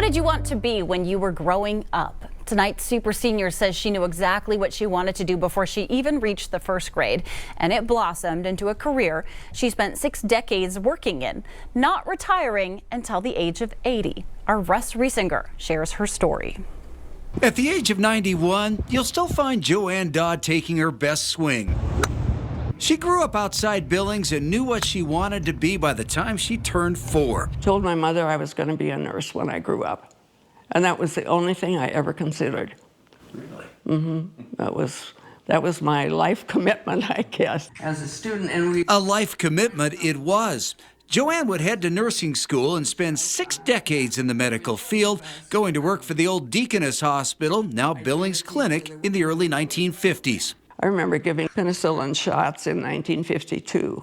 What did you want to be when you were growing up? Tonight's super senior says she knew exactly what she wanted to do before she even reached the first grade, and it blossomed into a career she spent 6 decades working in, not retiring until the age of 80. Our Russ Riesinger shares her story. At the age of 91, you'll still find Joanne Dodd taking her best swing. She grew up outside Billings and knew what she wanted to be by the time she turned 4. Told my mother I was going to be a nurse when I grew up. And that was the only thing I ever considered. Really? That was my life commitment, I guess. As a student, A life commitment it was. Joanne would head to nursing school and spend 6 decades in the medical field, going to work for the old Deaconess Hospital, now Billings Clinic, in the early 1950s. I remember giving penicillin shots in 1952,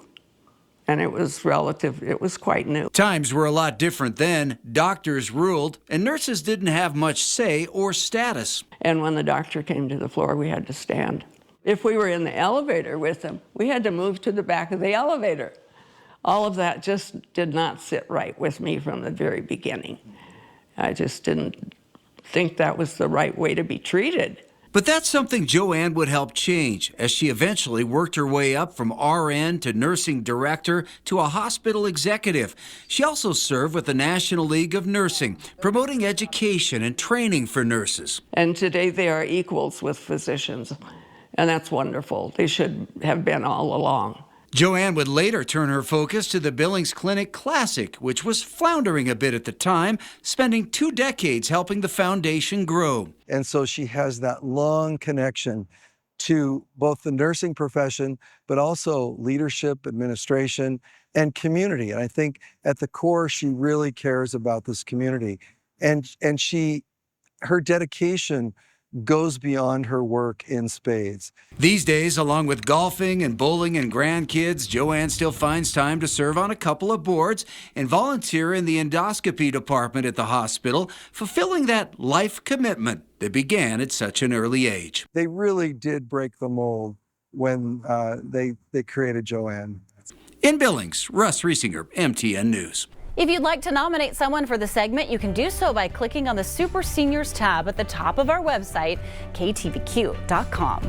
and it was quite new. Times were a lot different then. Doctors ruled, and nurses didn't have much say or status. And when the doctor came to the floor, we had to stand. If we were in the elevator with him, we had to move to the back of the elevator. All of that just did not sit right with me from the very beginning. I just didn't think that was the right way to be treated. But that's something Joanne would help change as she eventually worked her way up from RN to nursing director to a hospital executive. She also served with the National League of Nursing, promoting education and training for nurses. And today they are equals with physicians, and that's wonderful. They should have been all along. Joanne would later turn her focus to the Billings Clinic Classic, which was floundering a bit at the time, spending 2 decades helping the foundation grow. And so she has that long connection to both the nursing profession, but also leadership, administration, and community. And I think at the core, she really cares about this community. And her dedication goes beyond her work in spades. These days, along with golfing and bowling and grandkids, Joanne still finds time to serve on a couple of boards and volunteer in the endoscopy department at the hospital, fulfilling that life commitment that began at such an early age. They really did break the mold when they created Joanne. In Billings, Russ Riesinger, MTN News. If you'd like to nominate someone for the segment, you can do so by clicking on the Super Seniors tab at the top of our website, ktvq.com.